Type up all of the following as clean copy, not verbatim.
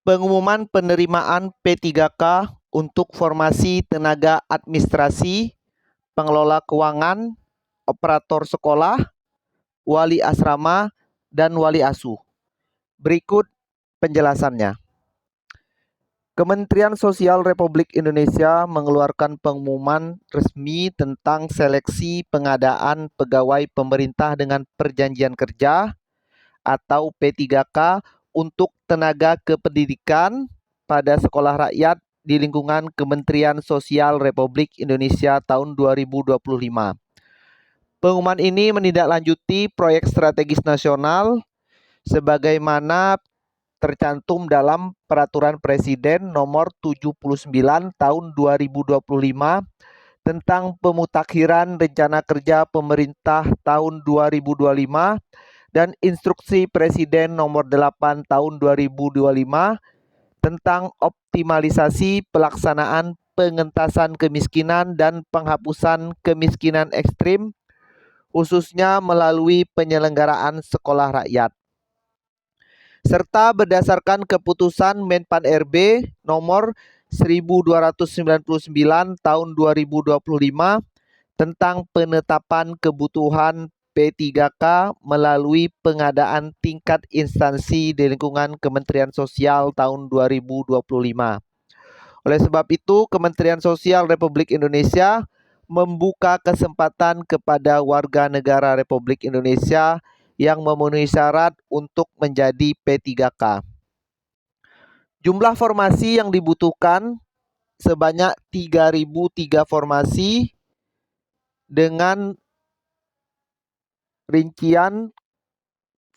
Pengumuman penerimaan P3K untuk formasi tenaga administrasi, pengelola keuangan, operator sekolah, wali asrama, dan wali asuh. Berikut penjelasannya. Kementerian Sosial Republik Indonesia mengeluarkan pengumuman resmi tentang seleksi pengadaan pegawai pemerintah dengan perjanjian kerja atau P3K untuk tenaga kependidikan pada sekolah rakyat di lingkungan Kementerian Sosial Republik Indonesia tahun 2025. Pengumuman ini menindaklanjuti proyek strategis nasional sebagaimana tercantum dalam Peraturan Presiden Nomor 79 Tahun 2025 tentang pemutakhiran rencana kerja pemerintah tahun 2025 dan Instruksi Presiden Nomor 8 Tahun 2025 tentang optimalisasi pelaksanaan pengentasan kemiskinan dan penghapusan kemiskinan ekstrim, khususnya melalui penyelenggaraan sekolah rakyat, serta berdasarkan keputusan Menpan RB nomor 1299 tahun 2025 tentang penetapan kebutuhan P3K melalui pengadaan tingkat instansi di lingkungan Kementerian Sosial tahun 2025. Oleh sebab itu, Kementerian Sosial Republik Indonesia membuka kesempatan kepada warga negara Republik Indonesia yang memenuhi syarat untuk menjadi P3K. Jumlah formasi yang dibutuhkan sebanyak 3.003 formasi dengan rincian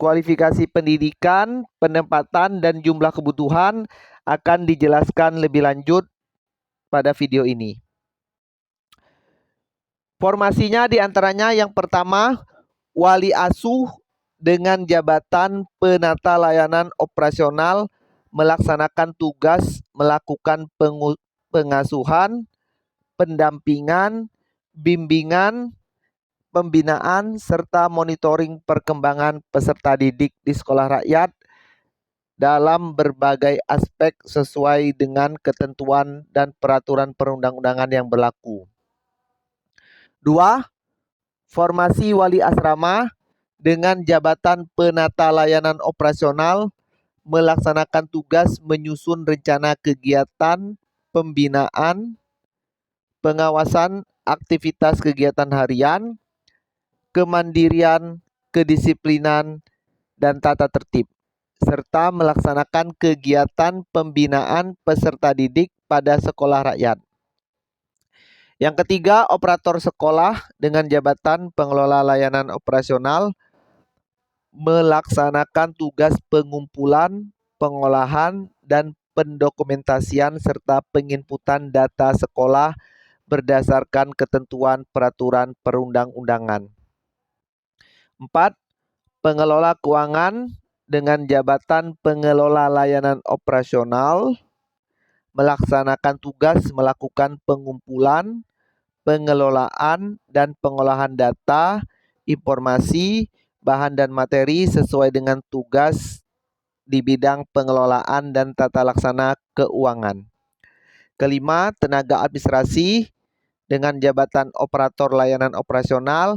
kualifikasi pendidikan, penempatan, dan jumlah kebutuhan akan dijelaskan lebih lanjut pada video ini. Formasinya diantaranya yang pertama, wali asuh dengan jabatan penata layanan operasional melaksanakan tugas melakukan pengasuhan, pendampingan, bimbingan, pembinaan, serta monitoring perkembangan peserta didik di sekolah rakyat dalam berbagai aspek sesuai dengan ketentuan dan peraturan perundang-undangan yang berlaku. 2. Formasi wali asrama dengan jabatan penata layanan operasional melaksanakan tugas menyusun rencana kegiatan, pembinaan, pengawasan aktivitas kegiatan harian, kemandirian, kedisiplinan, dan tata tertib, serta melaksanakan kegiatan pembinaan peserta didik pada sekolah rakyat. Yang ketiga, operator sekolah dengan jabatan pengelola layanan operasional melaksanakan tugas pengumpulan, pengolahan, dan pendokumentasian serta penginputan data sekolah berdasarkan ketentuan peraturan perundang-undangan. 4. Pengelola keuangan dengan jabatan pengelola layanan operasional melaksanakan tugas melakukan pengumpulan, pengelolaan, dan pengolahan data, informasi, bahan dan materi sesuai dengan tugas di bidang pengelolaan dan tata laksana keuangan. Kelima, tenaga administrasi dengan jabatan operator layanan operasional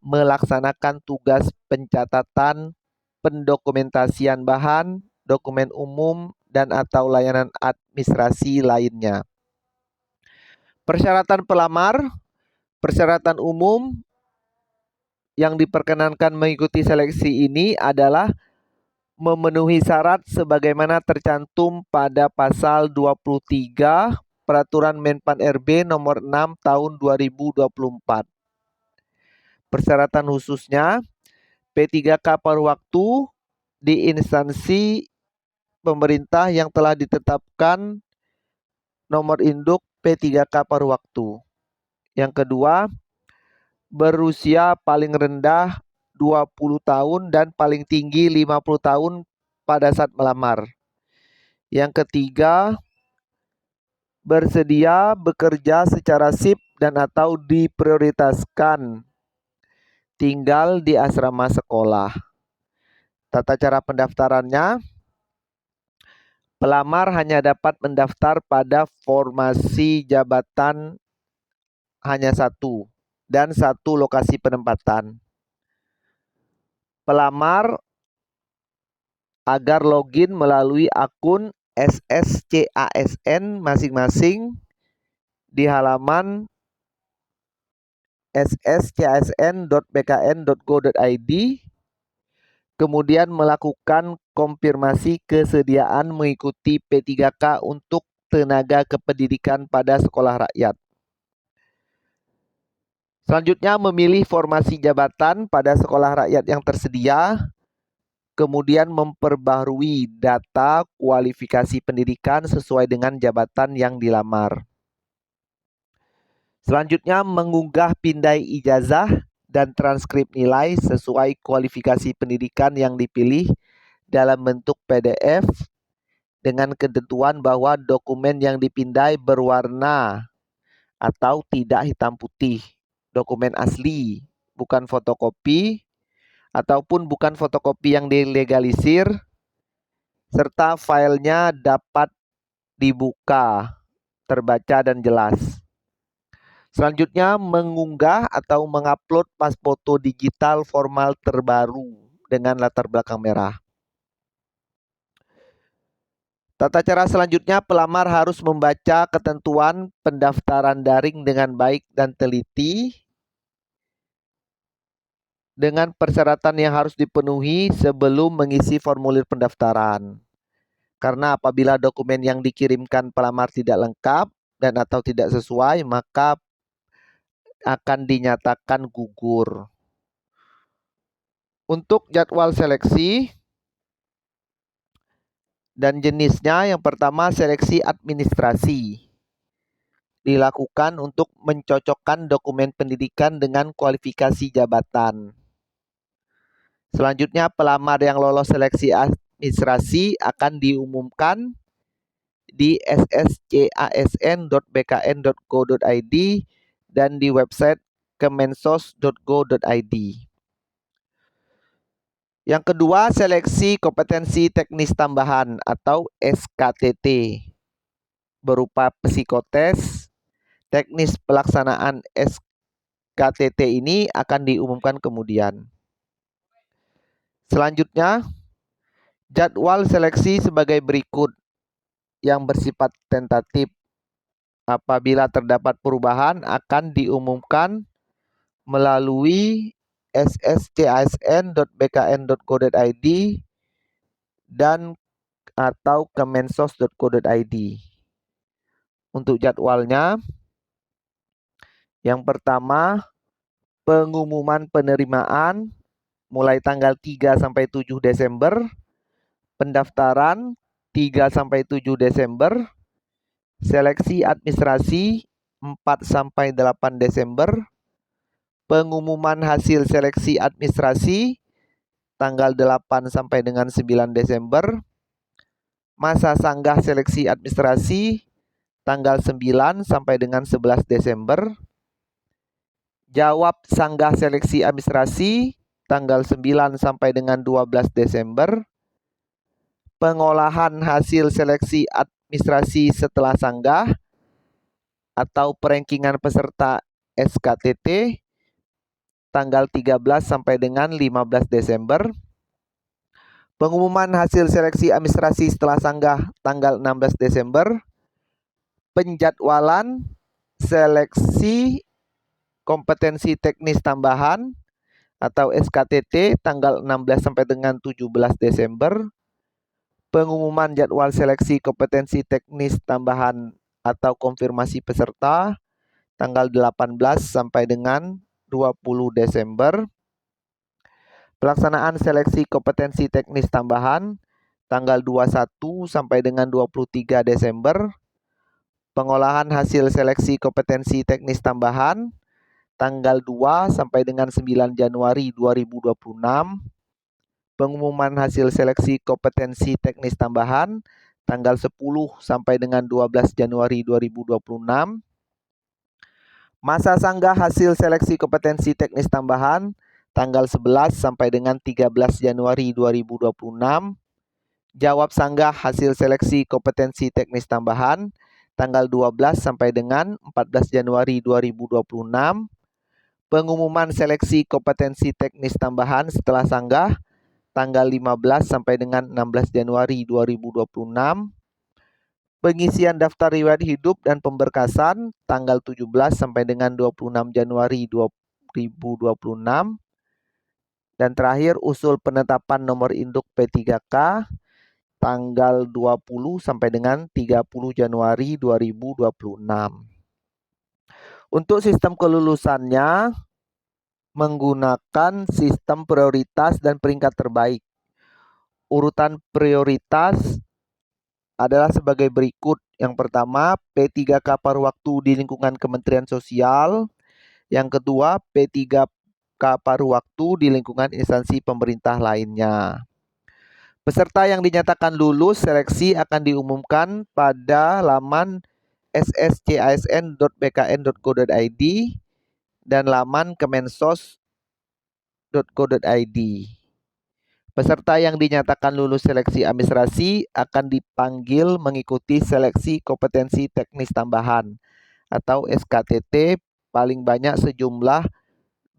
melaksanakan tugas pencatatan, pendokumentasian bahan, dokumen umum, dan atau layanan administrasi lainnya. Persyaratan pelamar, persyaratan umum yang diperkenankan mengikuti seleksi ini adalah memenuhi syarat sebagaimana tercantum pada pasal 23 Peraturan Menpan RB nomor 6 tahun 2024. Persyaratan khususnya P3K paruh waktu di instansi pemerintah yang telah ditetapkan nomor induk P3K paruh waktu. Yang kedua, berusia paling rendah 20 tahun dan paling tinggi 50 tahun pada saat melamar. Yang ketiga, bersedia bekerja secara sip dan atau diprioritaskan tinggal di asrama sekolah. Tata cara pendaftarannya, Pelamar hanya dapat mendaftar pada formasi jabatan hanya satu dan satu lokasi penempatan. Pelamar agar login melalui akun SSCASN masing-masing di halaman sscsn.bkn.go.id, kemudian melakukan konfirmasi kesediaan mengikuti P3K untuk tenaga kependidikan pada sekolah rakyat. Selanjutnya memilih formasi jabatan pada sekolah rakyat yang tersedia, kemudian memperbaharui data kualifikasi pendidikan sesuai dengan jabatan yang dilamar. Selanjutnya mengunggah pindai ijazah dan transkrip nilai sesuai kualifikasi pendidikan yang dipilih dalam bentuk PDF dengan ketentuan bahwa dokumen yang dipindai berwarna atau tidak hitam putih, dokumen asli, bukan fotokopi ataupun bukan fotokopi yang dilegalisir, serta filenya dapat dibuka, terbaca dan jelas. Selanjutnya mengunggah atau mengupload pas foto digital formal terbaru dengan latar belakang merah. Tata cara selanjutnya, pelamar harus membaca ketentuan pendaftaran daring dengan baik dan teliti dengan persyaratan yang harus dipenuhi sebelum mengisi formulir pendaftaran. Karena apabila dokumen yang dikirimkan pelamar tidak lengkap dan atau tidak sesuai, maka akan dinyatakan gugur. Untuk jadwal seleksi dan jenisnya, yang pertama seleksi administrasi. Dilakukan untuk mencocokkan dokumen pendidikan dengan kualifikasi jabatan. Selanjutnya, pelamar yang lolos seleksi administrasi akan diumumkan di sscasn.bkn.go.id dan di website kemensos.go.id. Yang kedua, seleksi kompetensi teknis tambahan atau SKTT berupa psikotes. Teknis pelaksanaan SKTT ini akan diumumkan kemudian. Selanjutnya, jadwal seleksi sebagai berikut yang bersifat tentatif. Apabila terdapat perubahan akan diumumkan melalui sscsn.bkn.go.id dan atau kemensos.go.id. Untuk jadwalnya, yang pertama pengumuman penerimaan mulai tanggal 3 sampai 7 Desember, pendaftaran 3 sampai 7 Desember, seleksi administrasi 4 sampai 8 Desember, pengumuman hasil seleksi administrasi tanggal 8 sampai dengan 9 Desember, masa sanggah seleksi administrasi tanggal 9 sampai dengan 11 Desember, jawab sanggah seleksi administrasi tanggal 9 sampai dengan 12 Desember, pengolahan hasil seleksi administrasi setelah sanggah atau perankingan peserta SKTT tanggal 13 sampai dengan 15 Desember, pengumuman hasil seleksi administrasi setelah sanggah tanggal 16 Desember, penjadwalan seleksi kompetensi teknis tambahan atau SKTT tanggal 16 sampai dengan 17 Desember, pengumuman jadwal seleksi kompetensi teknis tambahan atau konfirmasi peserta tanggal 18 sampai dengan 20 Desember, pelaksanaan seleksi kompetensi teknis tambahan tanggal 21 sampai dengan 23 Desember, pengolahan hasil seleksi kompetensi teknis tambahan tanggal 2 sampai dengan 9 Januari 2026, pengumuman hasil seleksi kompetensi teknis tambahan tanggal 10 sampai dengan 12 Januari 2026, masa sanggah hasil seleksi kompetensi teknis tambahan tanggal 11 sampai dengan 13 Januari 2026, Jawab sanggah hasil seleksi kompetensi teknis tambahan tanggal 12 sampai dengan 14 Januari 2026. Pengumuman seleksi kompetensi teknis tambahan setelah sanggah tanggal 15 sampai dengan 16 Januari 2026. Pengisian daftar riwayat hidup dan pemberkasan tanggal 17 sampai dengan 26 Januari 2026. Dan terakhir usul penetapan nomor induk P3K tanggal 20 sampai dengan 30 Januari 2026. Untuk sistem kelulusannya menggunakan sistem prioritas dan peringkat terbaik. Urutan prioritas adalah sebagai berikut. Yang pertama, P3K paruh waktu di lingkungan Kementerian Sosial. Yang kedua, P3K paruh waktu di lingkungan instansi pemerintah lainnya. Peserta yang dinyatakan lulus seleksi akan diumumkan pada laman sscisn.bkn.go.id dan laman kemensos.go.id. Peserta yang dinyatakan lulus seleksi administrasi akan dipanggil mengikuti seleksi kompetensi teknis tambahan atau SKTT paling banyak sejumlah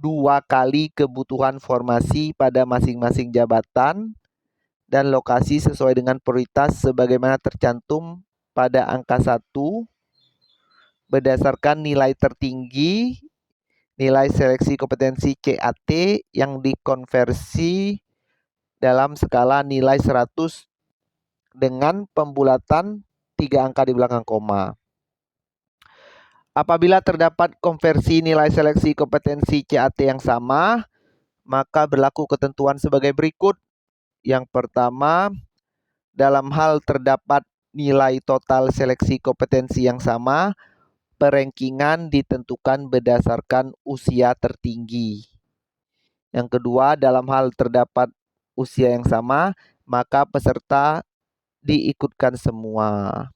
2 kali kebutuhan formasi pada masing-masing jabatan dan lokasi sesuai dengan prioritas sebagaimana tercantum pada angka 1 berdasarkan nilai tertinggi nilai seleksi kompetensi CAT yang dikonversi dalam skala nilai 100 dengan pembulatan 3 angka di belakang koma. Apabila terdapat konversi nilai seleksi kompetensi CAT yang sama, maka berlaku ketentuan sebagai berikut. Yang pertama, dalam hal terdapat nilai total seleksi kompetensi yang sama, perankingan ditentukan berdasarkan usia tertinggi. Yang kedua, dalam hal terdapat usia yang sama, maka peserta diikutkan semua.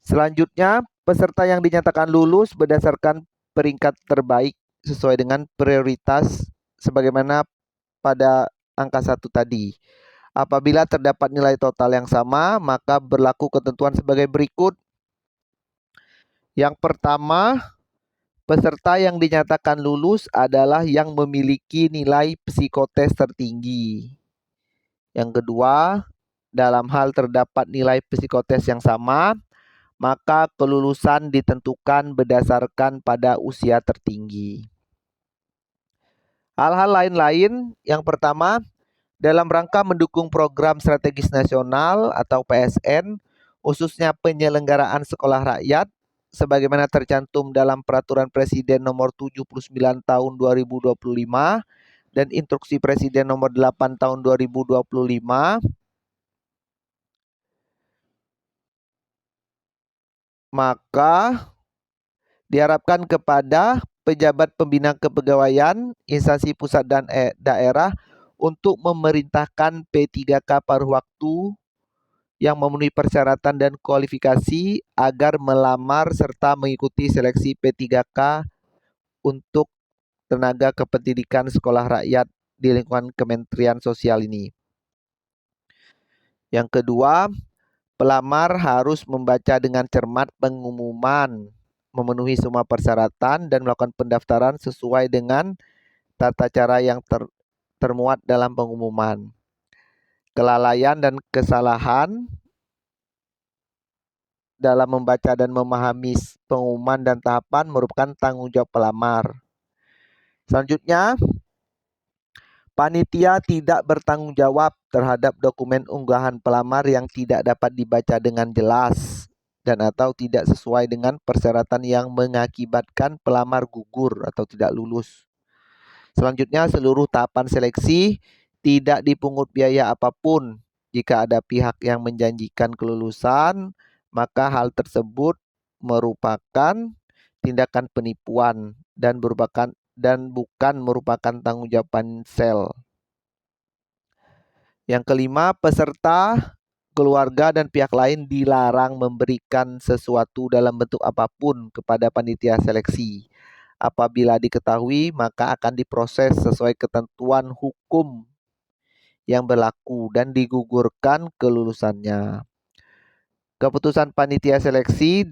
Selanjutnya, peserta yang dinyatakan lulus berdasarkan peringkat terbaik sesuai dengan prioritas sebagaimana pada angka 1 tadi. Apabila terdapat nilai total yang sama, maka berlaku ketentuan sebagai berikut. Yang pertama, peserta yang dinyatakan lulus adalah yang memiliki nilai psikotes tertinggi. Yang kedua, dalam hal terdapat nilai psikotes yang sama, maka kelulusan ditentukan berdasarkan pada usia tertinggi. Hal-hal lain-lain, yang pertama, dalam rangka mendukung program strategis nasional atau PSN, khususnya penyelenggaraan sekolah rakyat, sebagaimana tercantum dalam Peraturan Presiden Nomor 79 Tahun 2025 dan Instruksi Presiden Nomor 8 Tahun 2025, maka diharapkan kepada pejabat pembina kepegawaian, instansi pusat dan daerah untuk memerintahkan P3K paruh waktu yang memenuhi persyaratan dan kualifikasi agar melamar serta mengikuti seleksi P3K untuk tenaga kependidikan sekolah rakyat di lingkungan Kementerian Sosial ini. Yang kedua, pelamar harus membaca dengan cermat pengumuman, memenuhi semua persyaratan dan melakukan pendaftaran sesuai dengan tata cara yang termuat dalam pengumuman. Kelalaian dan kesalahan dalam membaca dan memahami pengumuman dan tahapan merupakan tanggung jawab pelamar. Selanjutnya, panitia tidak bertanggung jawab terhadap dokumen unggahan pelamar yang tidak dapat dibaca dengan jelas dan atau tidak sesuai dengan persyaratan yang mengakibatkan pelamar gugur atau tidak lulus. Selanjutnya, seluruh tahapan seleksi tidak dipungut biaya apapun. Jika ada pihak yang menjanjikan kelulusan, maka hal tersebut merupakan tindakan penipuan dan bukan merupakan tanggung jawab pansel. Yang kelima, peserta, keluarga dan pihak lain dilarang memberikan sesuatu dalam bentuk apapun kepada panitia seleksi. Apabila diketahui, maka akan diproses sesuai ketentuan hukum yang berlaku dan digugurkan kelulusannya. Keputusan panitia seleksi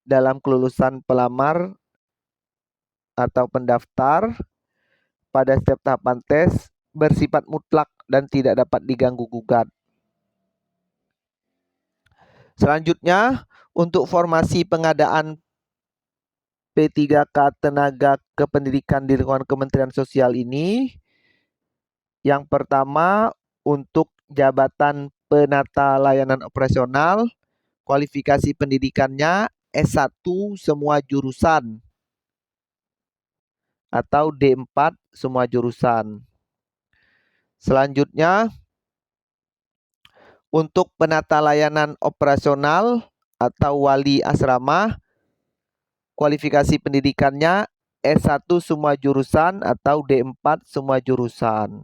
dalam kelulusan pelamar atau pendaftar pada setiap tahapan tes bersifat mutlak dan tidak dapat diganggu-gugat. Selanjutnya, untuk formasi pengadaan P3K Tenaga Kependidikan di lingkungan Kementerian Sosial ini, yang pertama untuk jabatan penata layanan operasional, kualifikasi pendidikannya S1 semua jurusan atau D4 semua jurusan. Selanjutnya, untuk penata layanan operasional atau wali asrama, kualifikasi pendidikannya S1 semua jurusan atau D4 semua jurusan.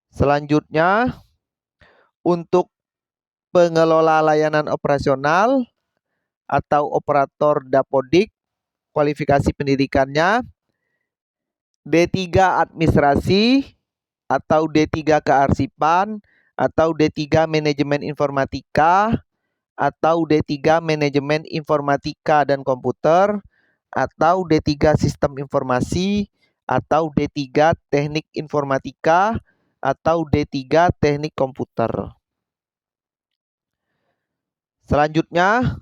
Selanjutnya, untuk pengelola layanan operasional atau operator dapodik, kualifikasi pendidikannya D3 administrasi atau D3 kearsipan atau D3 manajemen informatika atau D3 manajemen informatika dan komputer atau D3 sistem informasi atau D3 teknik informatika atau D3 teknik komputer. Selanjutnya,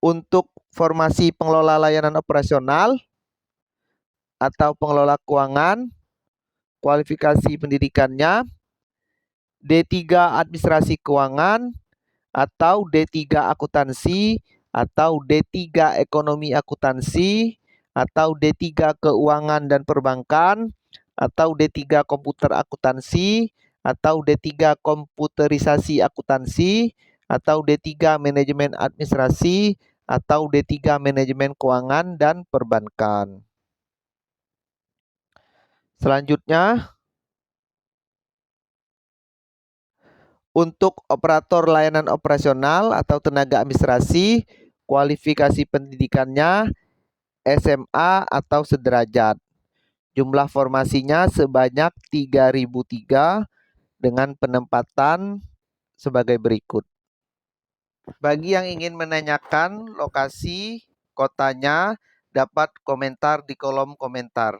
untuk formasi pengelola layanan operasional atau pengelola keuangan, kualifikasi pendidikannya D3 administrasi keuangan atau D3 akuntansi atau D3 ekonomi akuntansi atau D3 keuangan dan perbankan atau D3 komputer akuntansi atau D3 komputerisasi akuntansi atau D3 manajemen administrasi atau D3 manajemen keuangan dan perbankan. Selanjutnya, untuk operator layanan operasional atau tenaga administrasi, kualifikasi pendidikannya SMA atau sederajat. Jumlah formasinya sebanyak 3.003 dengan penempatan sebagai berikut. Bagi yang ingin menanyakan lokasi kotanya, dapat komentar di kolom komentar.